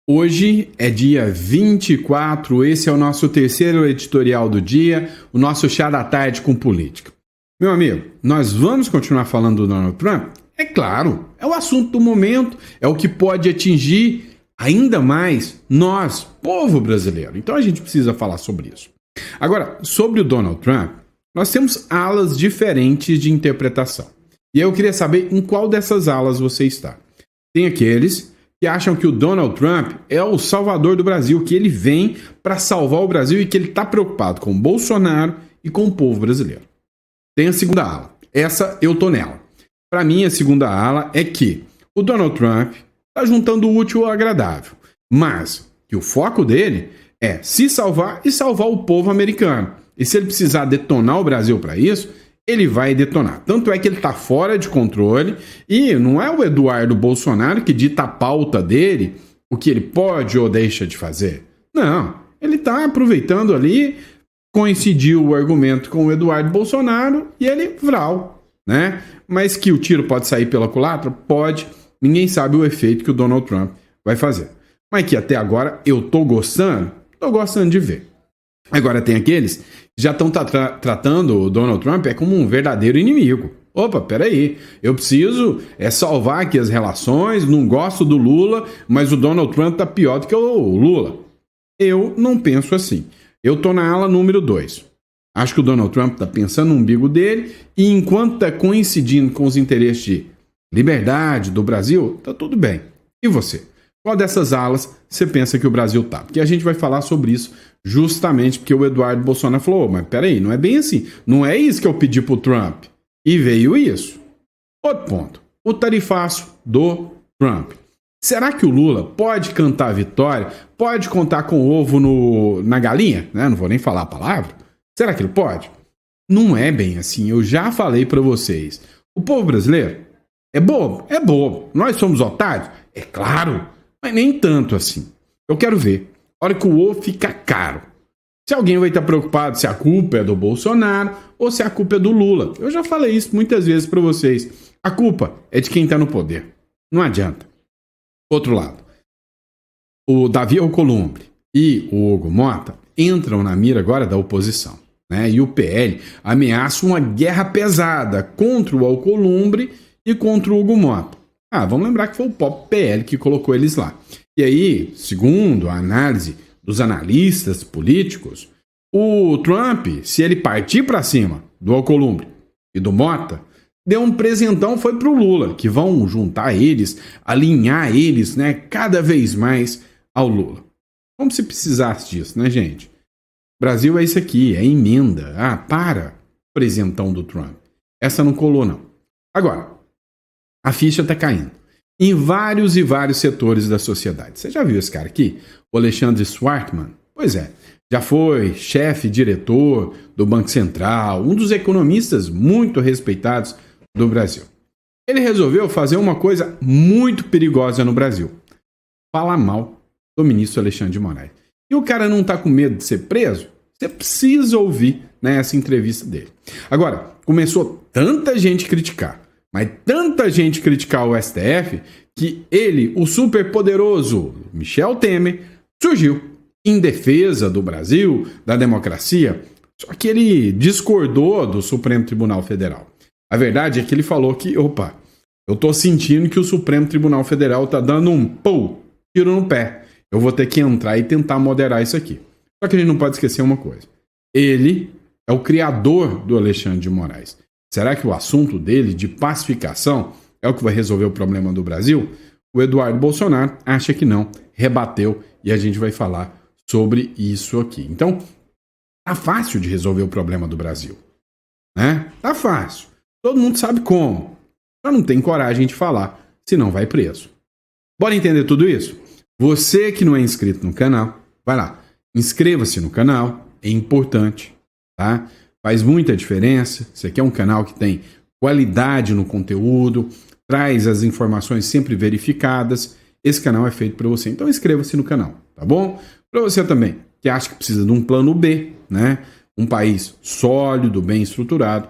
Hoje é dia 24, esse é o nosso terceiro editorial do dia, o nosso chá da tarde com política. Meu amigo, nós vamos continuar falando do Donald Trump? É claro, é o assunto do momento, é o que pode atingir ainda mais nós, povo brasileiro. Então a gente precisa falar sobre isso. Agora, sobre o Donald Trump, nós temos alas diferentes de interpretação. E eu queria saber em qual dessas alas você está. Tem aqueles que acham que o Donald Trump é o salvador do Brasil, que ele vem para salvar o Brasil e que ele está preocupado com o Bolsonaro e com o povo brasileiro. Tem a segunda ala. Essa eu tô nela. Para mim, a segunda ala é que o Donald Trump está juntando o útil ao agradável, mas que o foco dele é se salvar e salvar o povo americano. E se ele precisar detonar o Brasil para isso, ele vai detonar. Tanto é que ele está fora de controle e não é o Eduardo Bolsonaro que dita a pauta dele, o que ele pode ou deixa de fazer. Não, ele está aproveitando ali, coincidiu o argumento com o Eduardo Bolsonaro e ele vral, né? Mas que o tiro pode sair pela culatra? Pode. Ninguém sabe o efeito que o Donald Trump vai fazer. Mas que até agora eu tô gostando de ver. Agora tem aqueles que já estão tratando o Donald Trump como um verdadeiro inimigo. Opa, peraí, eu preciso salvar aqui as relações, não gosto do Lula, mas o Donald Trump tá pior do que o Lula. Eu não penso assim. Eu tô na ala número 2. Acho que o Donald Trump tá pensando no umbigo dele e enquanto tá coincidindo com os interesses de liberdade do Brasil, tá tudo bem. E você? Qual dessas alas você pensa que o Brasil tá? Porque a gente vai falar sobre isso justamente porque o Eduardo Bolsonaro falou, mas peraí, não é bem assim. Não é isso que eu pedi pro Trump. E veio isso. Outro ponto. O tarifaço do Trump. Será que o Lula pode cantar a vitória? Pode contar com o ovo na galinha? Né? Não vou nem falar a palavra. Será que ele pode? Não é bem assim. Eu já falei para vocês. O povo brasileiro é bobo? É bobo. Nós somos otários? É claro. Mas nem tanto assim. Eu quero ver. A hora que o ovo fica caro. Se alguém vai estar preocupado se a culpa é do Bolsonaro ou se a culpa é do Lula. Eu já falei isso muitas vezes para vocês. A culpa é de quem está no poder. Não adianta. Outro lado. O Davi Alcolumbre e o Hugo Mota entram na mira agora da oposição. Né? E o PL ameaça uma guerra pesada contra o Alcolumbre e contra o Hugo Mota. Vamos lembrar que foi o próprio PL que colocou eles lá. E aí, segundo a análise dos analistas políticos, o Trump, se ele partir para cima do Alcolumbre e do Mota, deu um presentão, foi pro Lula, que vão juntar eles, alinhar eles, né, cada vez mais ao Lula. Como se precisasse disso, né, gente? Brasil é isso aqui, é emenda. Para, presentão do Trump. Essa não colou, não. Agora, a ficha tá caindo em vários e vários setores da sociedade. Você já viu esse cara aqui? O Alexandre Swartman? Pois é, já foi chefe, diretor do Banco Central, um dos economistas muito respeitados do Brasil. Ele resolveu fazer uma coisa muito perigosa no Brasil. Falar mal do ministro Alexandre de Moraes. E o cara não tá com medo de ser preso? Você precisa ouvir, né, essa entrevista dele. Agora, começou tanta gente criticar, mas tanta gente criticar o STF, que ele, o superpoderoso Michel Temer, surgiu em defesa do Brasil, da democracia, só que ele discordou do Supremo Tribunal Federal. A verdade é que ele falou que, eu tô sentindo que o Supremo Tribunal Federal tá dando um tiro no pé. Eu vou ter que entrar e tentar moderar isso aqui. Só que a gente não pode esquecer uma coisa. Ele é o criador do Alexandre de Moraes. Será que o assunto dele, de pacificação, é o que vai resolver o problema do Brasil? O Eduardo Bolsonaro acha que não, rebateu e a gente vai falar sobre isso aqui. Então, tá fácil de resolver o problema do Brasil, né? Tá fácil. Todo mundo sabe como. Só não tem coragem de falar, senão vai preso. Bora entender tudo isso? Você que não é inscrito no canal, vai lá, inscreva-se no canal, é importante, tá? Faz muita diferença. Esse aqui é um canal que tem qualidade no conteúdo, traz as informações sempre verificadas. Esse canal é feito para você. Então inscreva-se no canal, tá bom? Para você também que acha que precisa de um plano B, né? Um país sólido, bem estruturado,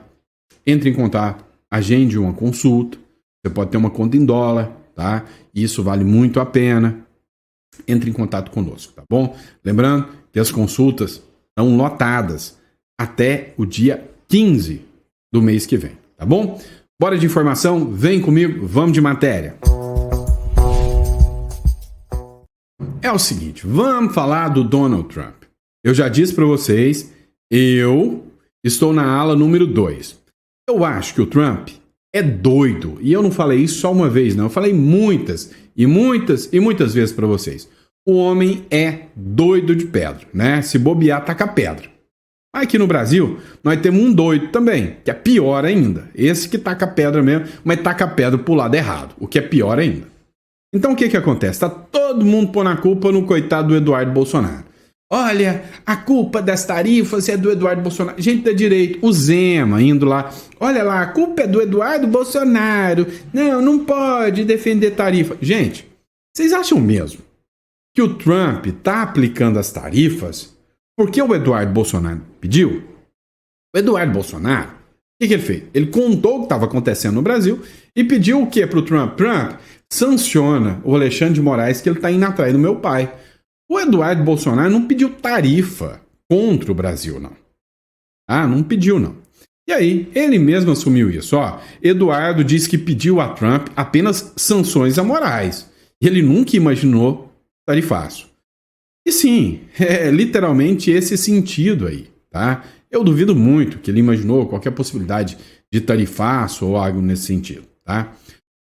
entre em contato, agende uma consulta. Você pode ter uma conta em dólar, tá? Isso vale muito a pena. entre em contato conosco, tá bom? Lembrando que as consultas estão lotadas até o dia 15 do mês que vem, tá bom? Bora de informação, vem comigo, vamos de matéria. É o seguinte, vamos falar do Donald Trump. Eu já disse para vocês, eu estou na ala número 2. Eu acho que o Trump é doido. E eu não falei isso só uma vez, não. Eu falei muitas vezes para vocês. O homem é doido de pedra, né? Se bobear, taca pedra. Aqui no Brasil, nós temos um doido também, que é pior ainda. Esse que taca pedra mesmo, mas taca pedra pro lado errado, o que é pior ainda. Então o que acontece? Tá todo mundo pondo a culpa no coitado do Eduardo Bolsonaro. Olha, a culpa das tarifas é do Eduardo Bolsonaro. Gente da direita, o Zema indo lá. Olha lá, a culpa é do Eduardo Bolsonaro. Não pode defender tarifa. Gente, vocês acham mesmo que o Trump tá aplicando as tarifas porque o Eduardo Bolsonaro pediu? O Eduardo Bolsonaro, o que ele fez? Ele contou o que estava acontecendo no Brasil e pediu o que pro Trump? Trump, sanciona o Alexandre de Moraes que ele tá indo atrás do meu pai. O Eduardo Bolsonaro não pediu tarifa contra o Brasil, não. Não pediu, não. E aí, ele mesmo assumiu isso. Eduardo disse que pediu a Trump apenas sanções a Moraes. Ele nunca imaginou tarifaço. E sim, é literalmente esse sentido aí, tá? Eu duvido muito que ele imaginou qualquer possibilidade de tarifaço ou algo nesse sentido, tá?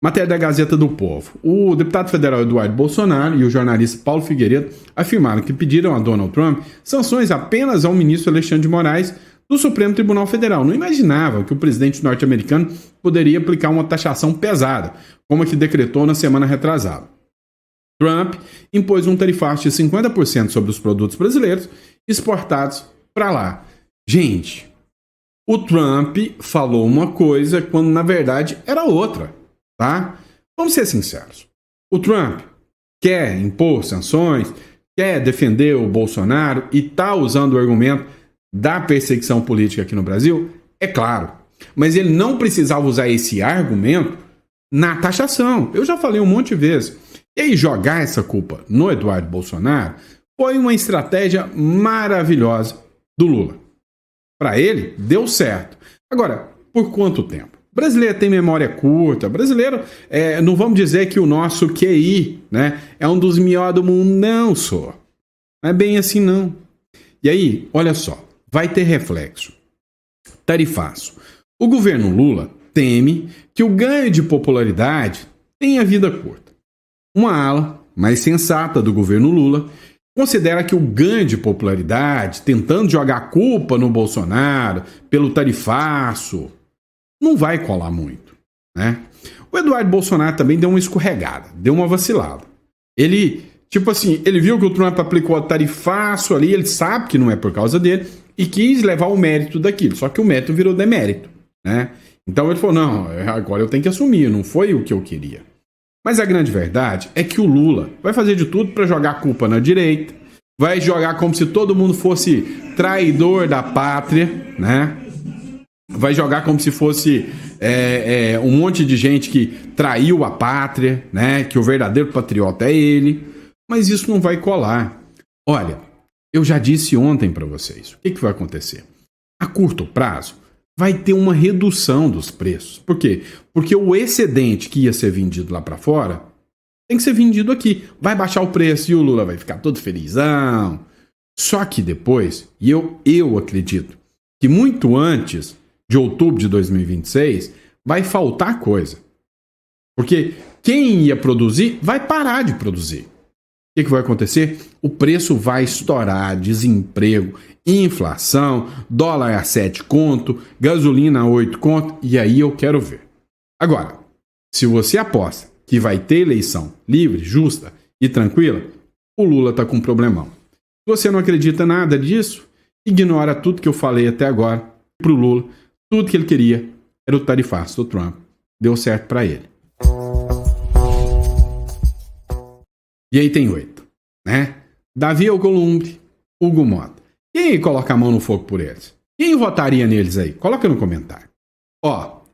Matéria da Gazeta do Povo. O deputado federal Eduardo Bolsonaro e o jornalista Paulo Figueiredo afirmaram que pediram a Donald Trump sanções apenas ao ministro Alexandre de Moraes do Supremo Tribunal Federal. Não imaginavam que o presidente norte-americano poderia aplicar uma taxação pesada, como a que decretou na semana retrasada. Trump impôs um tarifaço de 50% sobre os produtos brasileiros exportados para lá. Gente, o Trump falou uma coisa quando na verdade era outra. Tá? Vamos ser sinceros. O Trump quer impor sanções, quer defender o Bolsonaro e está usando o argumento da perseguição política aqui no Brasil? É claro. Mas ele não precisava usar esse argumento na taxação. Eu já falei um monte de vezes. E aí jogar essa culpa no Eduardo Bolsonaro foi uma estratégia maravilhosa do Lula. Para ele, deu certo. Agora, por quanto tempo? Brasileiro tem memória curta. Brasileiro, não vamos dizer que o nosso QI, né, é um dos melhores do mundo. Não, só. Não é bem assim, não. E aí, olha só, vai ter reflexo. Tarifaço. O governo Lula teme que o ganho de popularidade tenha vida curta. Uma ala mais sensata do governo Lula considera que o ganho de popularidade, tentando jogar a culpa no Bolsonaro pelo tarifaço, não vai colar muito, né? O Eduardo Bolsonaro também deu uma escorregada, deu uma vacilada. Ele, ele viu que o Trump aplicou a tarifaço ali, ele sabe que não é por causa dele, e quis levar o mérito daquilo, só que o mérito virou demérito, né? Então ele falou, não, agora eu tenho que assumir, não foi o que eu queria. Mas a grande verdade é que o Lula vai fazer de tudo para jogar a culpa na direita, vai jogar como se todo mundo fosse traidor da pátria, né? Vai jogar como se fosse um monte de gente que traiu a pátria, né? Que o verdadeiro patriota é ele. Mas isso não vai colar. Olha, eu já disse ontem para vocês. O que vai acontecer? A curto prazo, vai ter uma redução dos preços. Por quê? Porque o excedente que ia ser vendido lá para fora tem que ser vendido aqui. Vai baixar o preço e o Lula vai ficar todo felizão. Só que depois, e eu acredito que muito antes de outubro de 2026, vai faltar coisa. Porque quem ia produzir vai parar de produzir. O que vai acontecer? O preço vai estourar, desemprego, inflação, dólar a 7 conto, gasolina a 8 conto, e aí eu quero ver. Agora, se você aposta que vai ter eleição livre, justa e tranquila, o Lula está com um problemão. Se você não acredita nada disso, ignora tudo que eu falei até agora. Para o Lula, tudo que ele queria era o tarifaço do Trump. Deu certo para ele. E aí tem 8, né? Davi Alcolumbre, Hugo Mota. Quem coloca a mão no fogo por eles? Quem votaria neles aí? Coloca no comentário.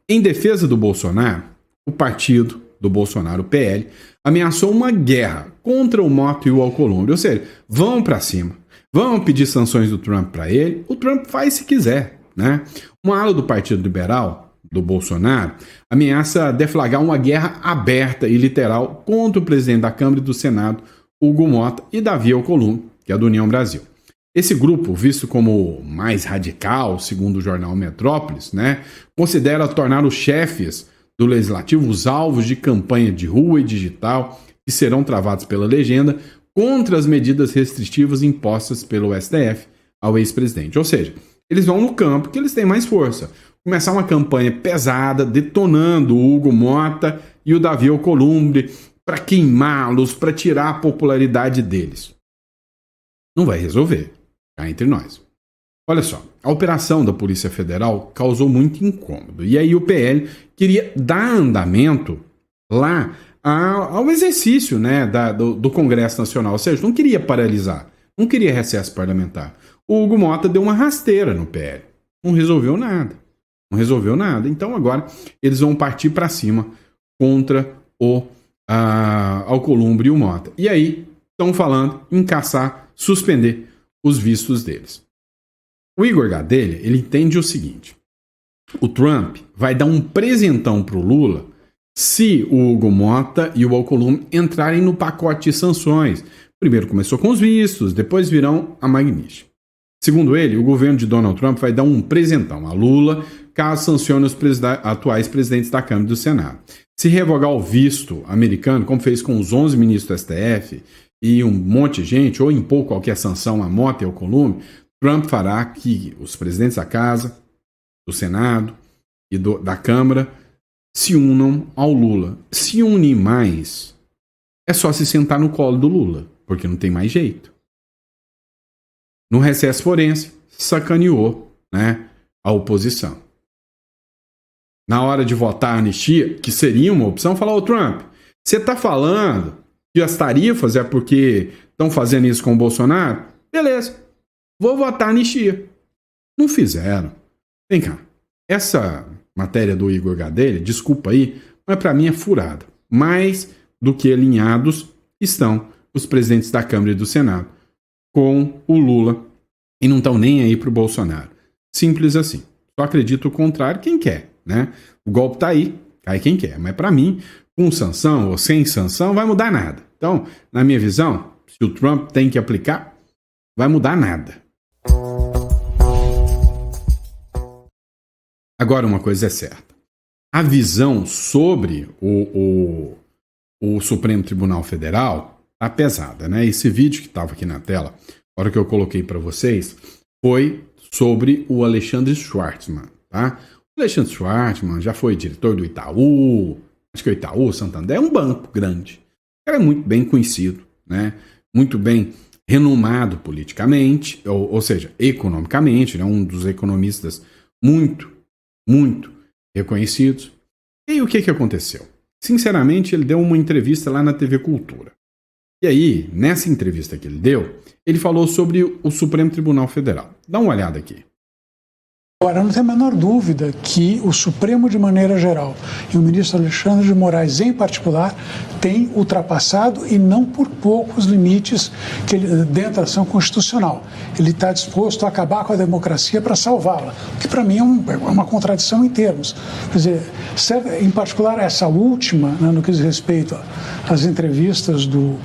Em defesa do Bolsonaro, o partido do Bolsonaro, o PL, ameaçou uma guerra contra o Mota e o Alcolumbre. Ou seja, vão para cima, vão pedir sanções do Trump para ele, o Trump faz se quiser, né? Uma ala do Partido Liberal, do Bolsonaro, ameaça deflagrar uma guerra aberta e literal contra o presidente da Câmara e do Senado, Hugo Mota, e Davi Alcolumbre, que é do União Brasil. Esse grupo, visto como mais radical, segundo o jornal Metrópolis, né, considera tornar os chefes do Legislativo os alvos de campanha de rua e digital que serão travados pela legenda contra as medidas restritivas impostas pelo STF ao ex-presidente. Ou seja, eles vão no campo que eles têm mais força. Começar uma campanha pesada, detonando o Hugo Mota e o Davi Alcolumbre para queimá-los, para tirar a popularidade deles. Não vai resolver. Entre nós. Olha só, a operação da Polícia Federal causou muito incômodo. E aí o PL queria dar andamento lá ao exercício, né, do Congresso Nacional. Ou seja, não queria paralisar, não queria recesso parlamentar. O Hugo Mota deu uma rasteira no PL. Não resolveu nada. Não resolveu nada. Então agora eles vão partir para cima contra o Alcolumbre e o Mota. E aí estão falando em caçar, suspender os vistos deles. O Igor Gadelha, ele entende o seguinte: o Trump vai dar um presentão pro Lula se o Hugo Mota e o Alcolumbre entrarem no pacote de sanções. Primeiro começou com os vistos, depois virão a Magnífica. Segundo ele, o governo de Donald Trump vai dar um presentão a Lula caso sancione os atuais presidentes da Câmara e do Senado. Se revogar o visto americano, como fez com os 11 ministros do STF, e um monte de gente, ou impor qualquer sanção à Mota e ao Alcolumbre, Trump fará que os presidentes da Casa, do Senado e da Câmara se unam ao Lula. Se unir mais, é só se sentar no colo do Lula, porque não tem mais jeito. No recesso forense, sacaneou, né, a oposição. Na hora de votar a anistia, que seria uma opção, falou: ô Trump, você está falando que as tarifas é porque estão fazendo isso com o Bolsonaro? Beleza, vou votar anistia. Não fizeram. Vem cá, essa matéria do Igor Gadelha, desculpa aí, mas para mim é furada. Mais do que alinhados estão os presidentes da Câmara e do Senado com o Lula e não estão nem aí pro Bolsonaro. Simples assim. Só acredito o contrário quem quer, né? O golpe tá aí, cai quem quer. Mas para mim, com sanção ou sem sanção, não vai mudar nada. Então, na minha visão, se o Trump tem que aplicar, vai mudar nada. Agora, uma coisa é certa. A visão sobre o Supremo Tribunal Federal tá pesada, né? Esse vídeo que estava aqui na tela, a hora que eu coloquei para vocês, foi sobre o Alexandre Schwartzman, tá? O Alexandre Schwartzman já foi diretor do Itaú, acho que o Itaú, Santander, é um banco grande. Ele é muito bem conhecido, né? Muito bem renomado politicamente, ou seja, economicamente, né? Um dos economistas muito reconhecidos. E aí, o que aconteceu? Sinceramente, ele deu uma entrevista lá na TV Cultura. E aí, nessa entrevista que ele deu, ele falou sobre o Supremo Tribunal Federal. Dá uma olhada aqui. Agora, não tem a menor dúvida que o Supremo, de maneira geral, e o ministro Alexandre de Moraes, em particular, tem ultrapassado, e não por pouco, os limites dentro da ação constitucional. Ele está disposto a acabar com a democracia para salvá-la, o que para mim é uma contradição em termos. Quer dizer, em particular, essa última, né, no que diz respeito às entrevistas do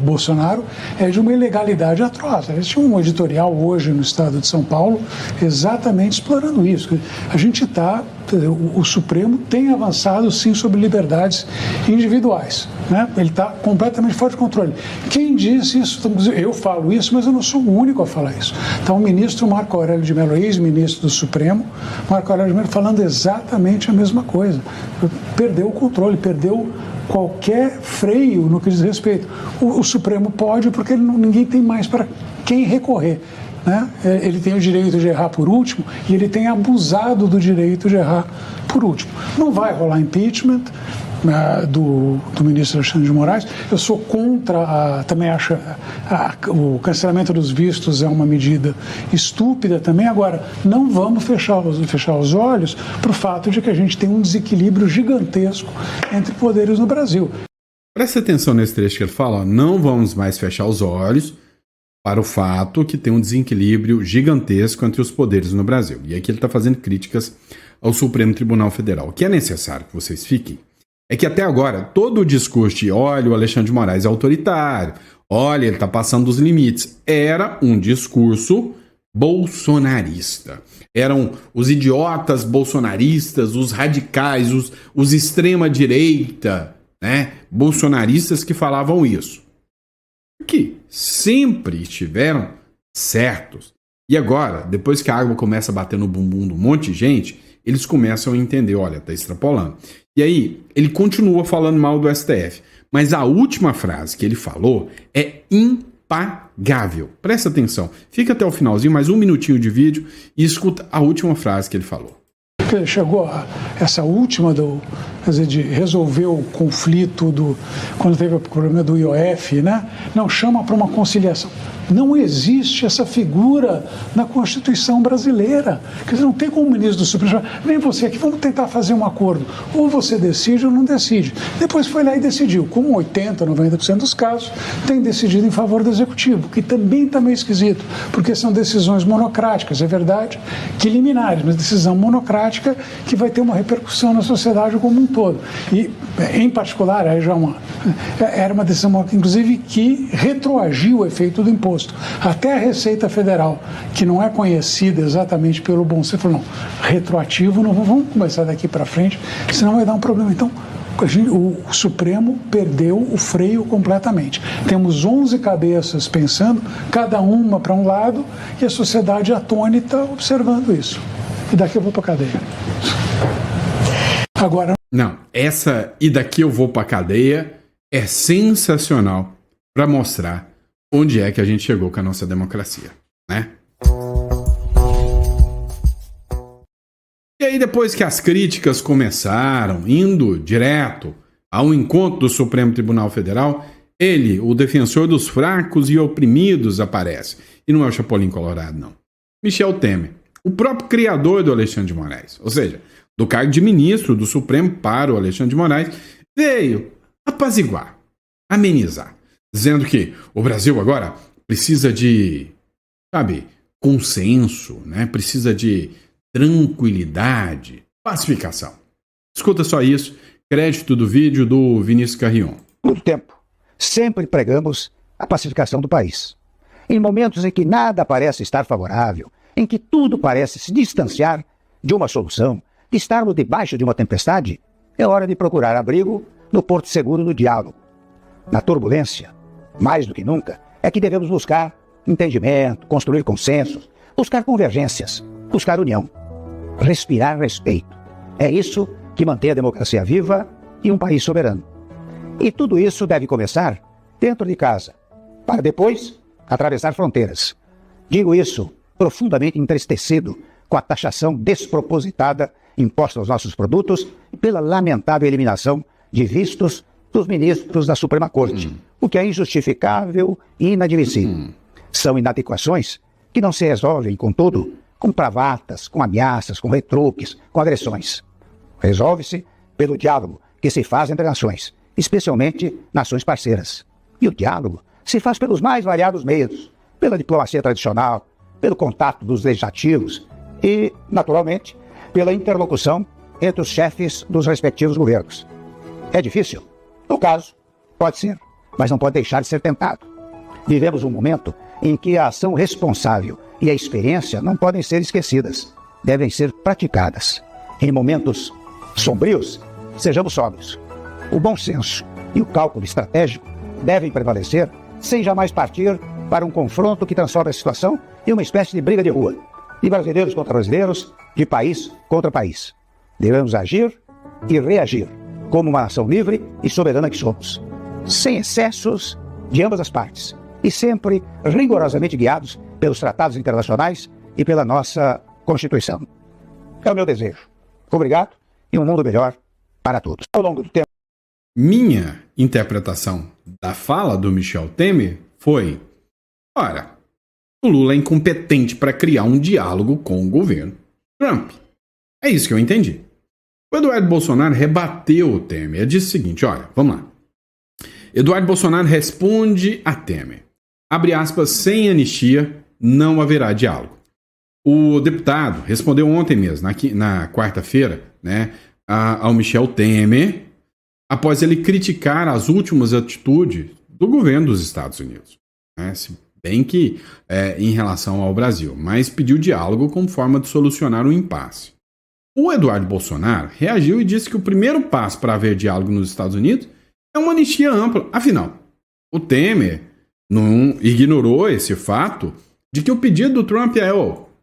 Bolsonaro, é de uma ilegalidade atroz. Existe um editorial hoje no estado de São Paulo exatamente explorando isso. A gente o Supremo tem avançado sim sobre liberdades individuais, né? Ele está completamente fora de controle. Quem diz isso? Eu falo isso, mas eu não sou o único a falar isso. Então o ministro Marco Aurélio de Mello, ex-ministro do Supremo, Marco Aurélio de Mello, falando exatamente a mesma coisa. Perdeu o controle, perdeu qualquer freio no que diz respeito. O Supremo pode, porque ninguém tem mais para quem recorrer. né? Ele tem o direito de errar por último e ele tem abusado do direito de errar por último. Não vai rolar impeachment do ministro Alexandre de Moraes. Eu sou contra, também acho o cancelamento dos vistos é uma medida estúpida também. Agora, não vamos fechar os olhos para o fato de que a gente tem um desequilíbrio gigantesco entre poderes no Brasil. Presta atenção nesse trecho que ele fala, ó, não vamos mais fechar os olhos para o fato que tem um desequilíbrio gigantesco entre os poderes no Brasil. E aqui ele está fazendo críticas ao Supremo Tribunal Federal. O que é necessário que vocês fiquem é que até agora todo o discurso de olha, o Alexandre de Moraes é autoritário, olha, ele está passando dos limites, era um discurso bolsonarista. Eram os idiotas bolsonaristas, os radicais, os extrema-direita, né, bolsonaristas que falavam isso. Que sempre estiveram certos. E agora, depois que a água começa a bater no bumbum de um monte de gente, eles começam a entender, olha, tá extrapolando. E aí, ele continua falando mal do STF. Mas a última frase que ele falou é impagável. Presta atenção. Fica até o finalzinho, mais um minutinho de vídeo e escuta a última frase que ele falou. Chegou essa última de resolver o conflito quando teve o problema do IOF, né? Não, chama para uma conciliação. Não existe essa figura na Constituição brasileira. Quer dizer, não tem como o ministro do Supremo falar, vem você aqui, vamos tentar fazer um acordo. Ou você decide ou não decide. Depois foi lá e decidiu. Como 80%, 90% dos casos, tem decidido em favor do Executivo, que também está meio esquisito, porque são decisões monocráticas, é verdade, que liminares, mas decisão monocrática que vai ter uma repercussão na sociedade como um todo. E, em particular, aí já era uma decisão, inclusive, que retroagiu o efeito do imposto. Até a Receita Federal, que não é conhecida exatamente pelo bom senso, falou, não, retroativo, não vamos começar daqui para frente, senão vai dar um problema. Então, o Supremo perdeu o freio completamente. Temos 11 cabeças pensando, cada uma para um lado, e a sociedade atônita observando isso. E daqui eu vou para a cadeia. Agora... Não, essa e daqui eu vou para cadeia é sensacional para mostrar onde é que a gente chegou com a nossa democracia, né? E aí depois que as críticas começaram, indo direto ao encontro do Supremo Tribunal Federal, ele, o defensor dos fracos e oprimidos, aparece. E não é o Chapolin Colorado, não. Michel Temer, o próprio criador do Alexandre de Moraes, ou seja, do cargo de ministro do Supremo para o Alexandre de Moraes, veio apaziguar, amenizar, dizendo que o Brasil agora precisa de, consenso, né? Precisa de tranquilidade, pacificação. Escuta só isso, crédito do vídeo do Vinícius Carrion. Muito tempo, sempre pregamos a pacificação do país. Em momentos em que nada parece estar favorável, em que tudo parece se distanciar de uma solução, de estarmos debaixo de uma tempestade, é hora de procurar abrigo no porto seguro do diálogo. Na turbulência, mais do que nunca, é que devemos buscar entendimento, construir consensos, buscar convergências, buscar união, respirar respeito. É isso que mantém a democracia viva e um país soberano. E tudo isso deve começar dentro de casa, para depois atravessar fronteiras. Digo isso profundamente entristecido com a taxação despropositada imposta aos nossos produtos e pela lamentável eliminação de vistos dos ministros da Suprema Corte, o que é injustificável e inadmissível. São inadequações que não se resolvem, contudo, com bravatas, com ameaças, com retruques, com agressões. Resolve-se pelo diálogo que se faz entre nações, especialmente nações parceiras. E o diálogo se faz pelos mais variados meios, pela diplomacia tradicional, pelo contato dos legislativos e, naturalmente, pela interlocução entre os chefes dos respectivos governos. É difícil? No caso, pode ser, mas não pode deixar de ser tentado. Vivemos um momento em que a ação responsável e a experiência não podem ser esquecidas, devem ser praticadas. Em momentos sombrios, sejamos sóbrios. O bom senso e o cálculo estratégico devem prevalecer sem jamais partir para um confronto que transforme a situação em uma espécie de briga de rua, de brasileiros contra brasileiros, de país contra país. Devemos agir e reagir como uma nação livre e soberana que somos, sem excessos de ambas as partes e sempre rigorosamente guiados pelos tratados internacionais e pela nossa Constituição. É o meu desejo. Obrigado e um mundo melhor para todos. Ao longo do tempo. Minha interpretação da fala do Michel Temer foi: ora, o Lula é incompetente para criar um diálogo com o governo Trump. É isso que eu entendi. O Eduardo Bolsonaro rebateu o Temer. Ele disse o seguinte, olha, vamos lá. Eduardo Bolsonaro responde a Temer. Abre aspas, sem anistia não haverá diálogo. O deputado respondeu ontem mesmo, na quarta-feira, né, ao Michel Temer, após ele criticar as últimas atitudes do governo dos Estados Unidos. Né, se bem que em relação ao Brasil, mas pediu diálogo como forma de solucionar o impasse. O Eduardo Bolsonaro reagiu e disse que o primeiro passo para haver diálogo nos Estados Unidos é uma anistia ampla. Afinal, o Temer não ignorou esse fato de que o pedido do Trump é: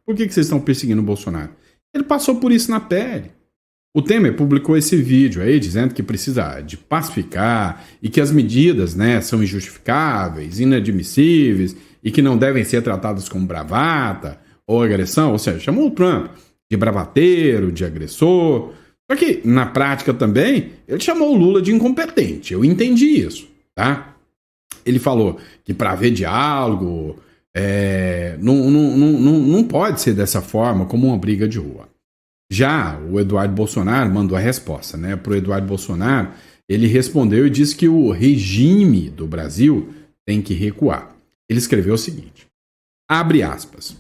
por que vocês estão perseguindo o Bolsonaro? Ele passou por isso na pele. O Temer publicou esse vídeo aí dizendo que precisa de pacificar e que as medidas, né, são injustificáveis, inadmissíveis e que não devem ser tratadas como bravata ou agressão. Ou seja, chamou o Trump de bravateiro, de agressor. Só que, na prática também, ele chamou o Lula de incompetente. Eu entendi isso, tá? Ele falou que para haver diálogo, não pode ser dessa forma, como uma briga de rua. Já o Eduardo Bolsonaro mandou a resposta, né? Para o Eduardo Bolsonaro, ele respondeu e disse que o regime do Brasil tem que recuar. Ele escreveu o seguinte, abre aspas,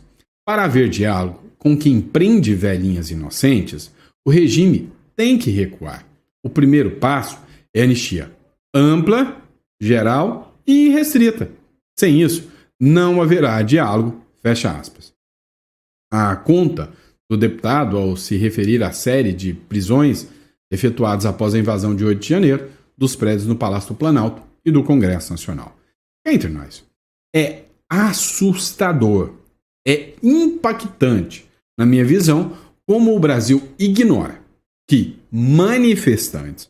para haver diálogo com quem prende velhinhas inocentes, o regime tem que recuar. O primeiro passo é anistia ampla, geral e restrita. Sem isso, não haverá diálogo, fecha aspas. A conta do deputado, ao se referir à série de prisões efetuadas após a invasão de 8 de janeiro dos prédios no Palácio do Planalto e do Congresso Nacional. Entre nós, é assustador, é impactante, na minha visão, como o Brasil ignora que manifestantes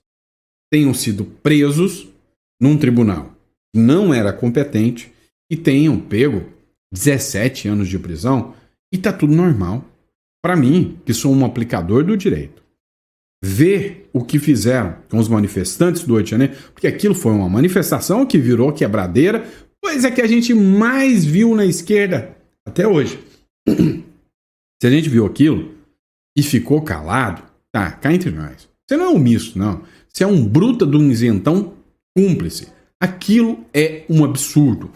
tenham sido presos num tribunal que não era competente e tenham pego 17 anos de prisão e tá tudo normal. Para mim, que sou um aplicador do direito, ver o que fizeram com os manifestantes do 8 de janeiro, porque aquilo foi uma manifestação que virou quebradeira, pois é que a gente mais viu na esquerda até hoje. Se a gente viu aquilo e ficou calado, tá, cá entre nós. Você não é omisso, não. Você é um bruta de um isentão cúmplice. Aquilo é um absurdo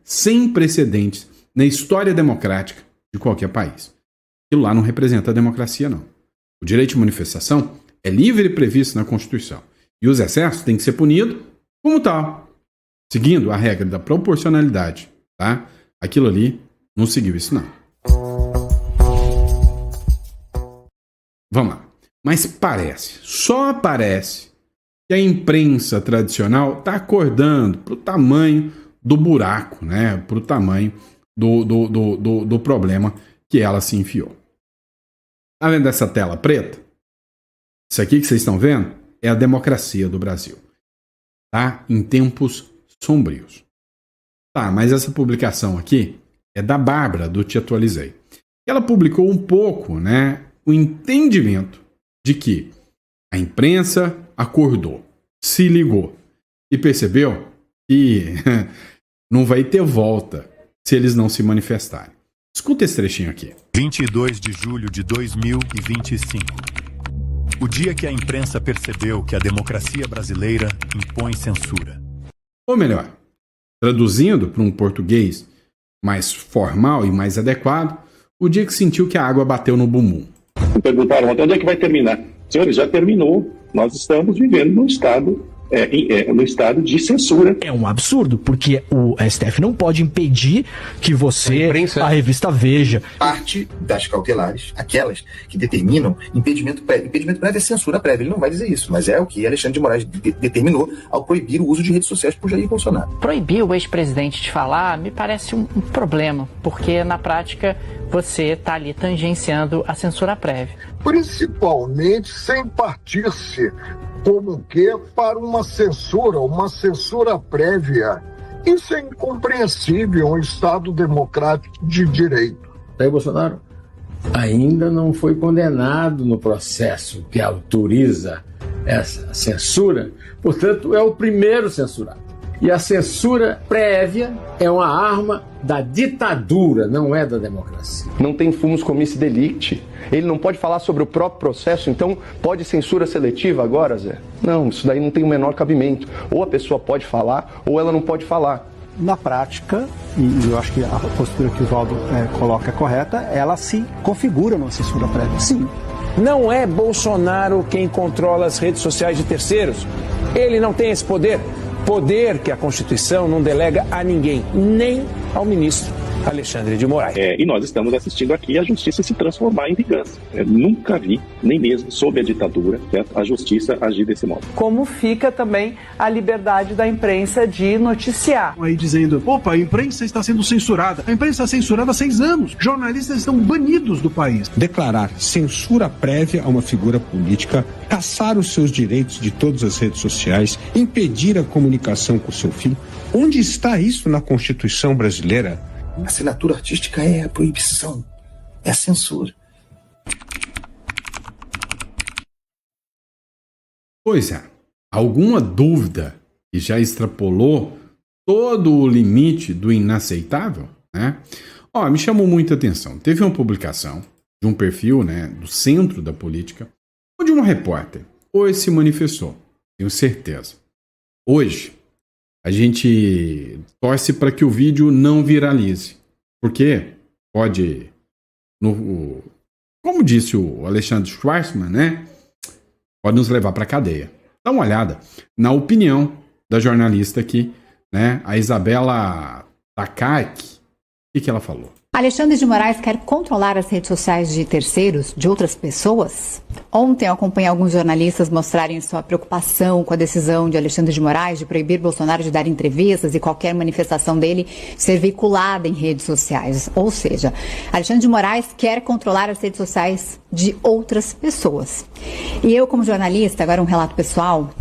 sem precedentes na história democrática de qualquer país. Aquilo lá não representa a democracia, não. O direito de manifestação é livre e previsto na Constituição. E os excessos têm que ser punidos como tal, seguindo a regra da proporcionalidade, tá? Aquilo ali não seguiu isso, não. Vamos lá. Mas só parece que a imprensa tradicional está acordando para o tamanho do buraco, né? Para o tamanho do problema que ela se enfiou. Tá vendo essa tela preta? Isso aqui que vocês estão vendo é a democracia do Brasil. Tá? Em tempos sombrios. Tá, mas essa publicação aqui é da Bárbara, do Te Atualizei. Ela publicou um pouco, né, o entendimento de que a imprensa acordou, se ligou e percebeu que não vai ter volta se eles não se manifestarem. Escuta esse trechinho aqui. 22 de julho de 2025. O dia que a imprensa percebeu que a democracia brasileira impõe censura. Ou melhor, traduzindo para um português mais formal e mais adequado, o dia que sentiu que a água bateu no bumbum. Me perguntaram ontem, onde é que vai terminar? Senhores, já terminou. Nós estamos vivendo num estado de censura. É um absurdo, porque o STF não pode impedir que a revista Veja. Parte das cautelares, aquelas que determinam impedimento prévio. Impedimento prévio é censura prévia. Ele não vai dizer isso, mas é o que Alexandre de Moraes determinou ao proibir o uso de redes sociais por Jair Bolsonaro. Proibir o ex-presidente de falar me parece um problema, porque na prática você está ali tangenciando a censura prévia. Principalmente sem partir-se como que para uma censura prévia. Isso é incompreensível em um Estado democrático de direito. Jair Bolsonaro ainda não foi condenado no processo que autoriza essa censura, portanto, é o primeiro censurado. E a censura prévia é uma arma da ditadura, não é da democracia. Não tem fumus comissi delicti. Ele não pode falar sobre o próprio processo, então pode censura seletiva agora, Zé? Não, isso daí não tem o menor cabimento. Ou a pessoa pode falar, ou ela não pode falar. Na prática, e eu acho que a postura que o Valdo coloca é correta, ela se configura numa censura prévia. Sim. Não é Bolsonaro quem controla as redes sociais de terceiros. Ele não tem esse poder. Poder que a Constituição não delega a ninguém, nem ao ministro Alexandre de Moraes. E nós estamos assistindo aqui a justiça se transformar em vingança. Eu nunca vi, nem mesmo sob a ditadura, a justiça agir desse modo. Como fica também a liberdade da imprensa de noticiar. Aí dizendo, opa, a imprensa está sendo censurada. A imprensa está censurada há 6 anos. Jornalistas estão banidos do país. Declarar censura prévia a uma figura política, caçar os seus direitos de todas as redes sociais, impedir a comunicação com seu filho. Onde está isso na Constituição brasileira? A assinatura artística é a proibição, é a censura. Pois é, alguma dúvida que já extrapolou todo o limite do inaceitável, né? Me chamou muita atenção. Teve uma publicação de um perfil, né, do centro da política, onde uma repórter hoje se manifestou, tenho certeza. Hoje, a gente torce para que o vídeo não viralize, porque pode, como disse o Alexandre Schwarzman, né, pode nos levar para a cadeia. Dá uma olhada na opinião da jornalista aqui, né, a Isabela Takaki. O que ela falou? Alexandre de Moraes quer controlar as redes sociais de terceiros, de outras pessoas? Ontem eu acompanhei alguns jornalistas mostrarem sua preocupação com a decisão de Alexandre de Moraes de proibir Bolsonaro de dar entrevistas e qualquer manifestação dele ser veiculada em redes sociais. Ou seja, Alexandre de Moraes quer controlar as redes sociais de outras pessoas. E eu, como jornalista, agora um relato pessoal,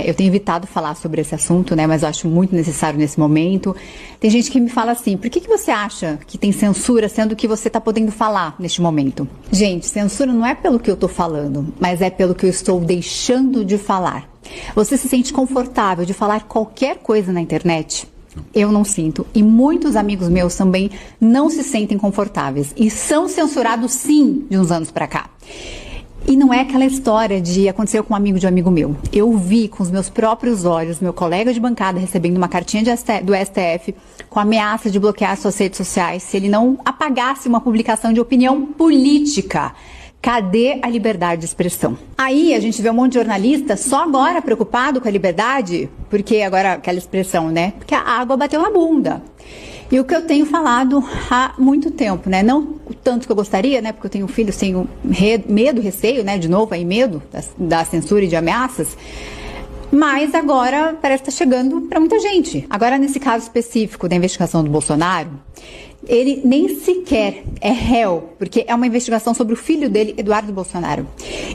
eu tenho evitado falar sobre esse assunto, né, mas eu acho muito necessário nesse momento. Tem gente que me fala assim, por que você acha que tem censura, sendo que você está podendo falar neste momento? Gente, censura não é pelo que eu estou falando, mas é pelo que eu estou deixando de falar. Você se sente confortável de falar qualquer coisa na internet? Eu não sinto. E muitos amigos meus também não se sentem confortáveis. E são censurados, sim, de uns anos para cá. E não é aquela história de aconteceu com um amigo de um amigo meu. Eu vi com os meus próprios olhos meu colega de bancada recebendo uma cartinha do STF com ameaça de bloquear suas redes sociais se ele não apagasse uma publicação de opinião política. Cadê a liberdade de expressão? Aí a gente vê um monte de jornalista só agora preocupado com a liberdade, porque agora aquela expressão, né? Porque a água bateu na bunda. E o que eu tenho falado há muito tempo, né? Não o tanto que eu gostaria, né? Porque eu tenho filhos, tenho medo, receio, né? De novo, aí medo da censura e de ameaças. Mas agora parece que está chegando para muita gente. Agora, nesse caso específico da investigação do Bolsonaro, ele nem sequer é réu, porque é uma investigação sobre o filho dele, Eduardo Bolsonaro.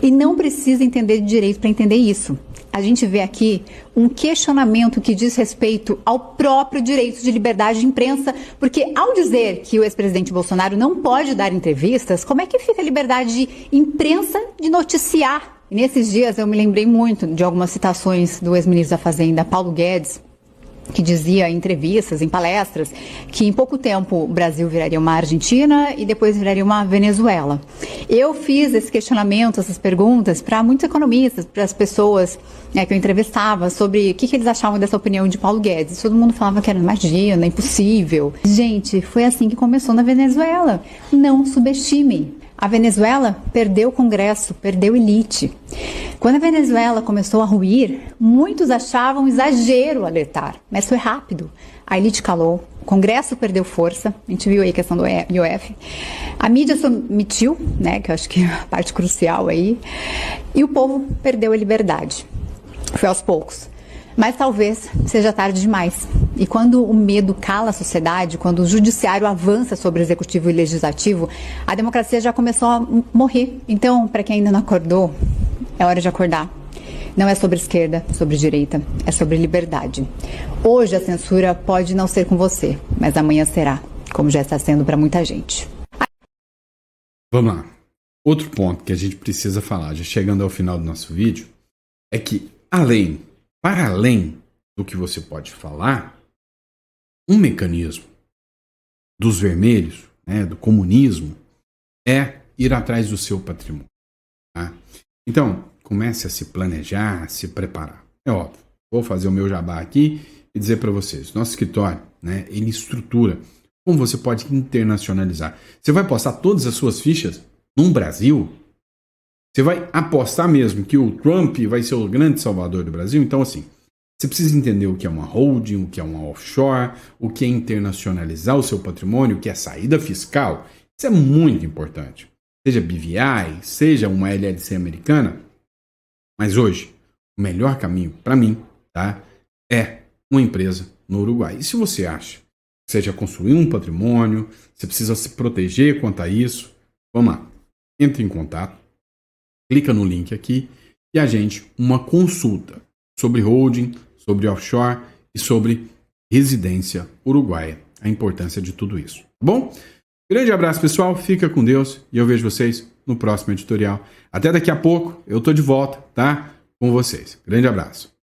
E não precisa entender de direito para entender isso. A gente vê aqui um questionamento que diz respeito ao próprio direito de liberdade de imprensa, porque ao dizer que o ex-presidente Bolsonaro não pode dar entrevistas, como é que fica a liberdade de imprensa de noticiar? E nesses dias eu me lembrei muito de algumas citações do ex-ministro da Fazenda, Paulo Guedes, que dizia em entrevistas, em palestras, que em pouco tempo o Brasil viraria uma Argentina e depois viraria uma Venezuela. Eu fiz esse questionamento, essas perguntas para muitos economistas, para as pessoas que eu entrevistava sobre o que eles achavam dessa opinião de Paulo Guedes. Todo mundo falava que era imagina, impossível. Gente, foi assim que começou na Venezuela. Não subestimem. A Venezuela perdeu o Congresso, perdeu elite. Quando a Venezuela começou a ruir, muitos achavam exagero alertar, mas foi rápido. A elite calou, o Congresso perdeu força, a gente viu aí a questão do IOF. A mídia se omitiu, né, que eu acho que é a parte crucial aí, e o povo perdeu a liberdade. Foi aos poucos. Mas talvez seja tarde demais. E quando o medo cala a sociedade, quando o judiciário avança sobre o executivo e o legislativo, a democracia já começou a morrer. Então, para quem ainda não acordou, é hora de acordar. Não é sobre esquerda, sobre direita, é sobre liberdade. Hoje a censura pode não ser com você, mas amanhã será, como já está sendo para muita gente. Vamos lá. Outro ponto que a gente precisa falar, já chegando ao final do nosso vídeo, é que para além do que você pode falar, um mecanismo dos vermelhos, né, do comunismo, é ir atrás do seu patrimônio. Tá? Então, comece a se planejar, a se preparar. É óbvio, vou fazer o meu jabá aqui e dizer para vocês, nosso escritório, né, ele estrutura como você pode internacionalizar. Você vai postar todas as suas fichas no Brasil? Você vai apostar mesmo que o Trump vai ser o grande salvador do Brasil? Então, assim, você precisa entender o que é uma holding, o que é uma offshore, o que é internacionalizar o seu patrimônio, o que é saída fiscal. Isso é muito importante. Seja BVI, seja uma LLC americana. Mas hoje, o melhor caminho para mim, tá, é uma empresa no Uruguai. E se você acha que você já construiu um patrimônio, você precisa se proteger quanto a isso, vamos lá. Entre em contato, clica no link aqui e agende uma consulta sobre holding, sobre offshore e sobre residência uruguaia. A importância de tudo isso. Tá bom? Grande abraço, pessoal. Fica com Deus e eu vejo vocês no próximo editorial. Até daqui a pouco. Eu tô de volta, tá? Com vocês. Grande abraço.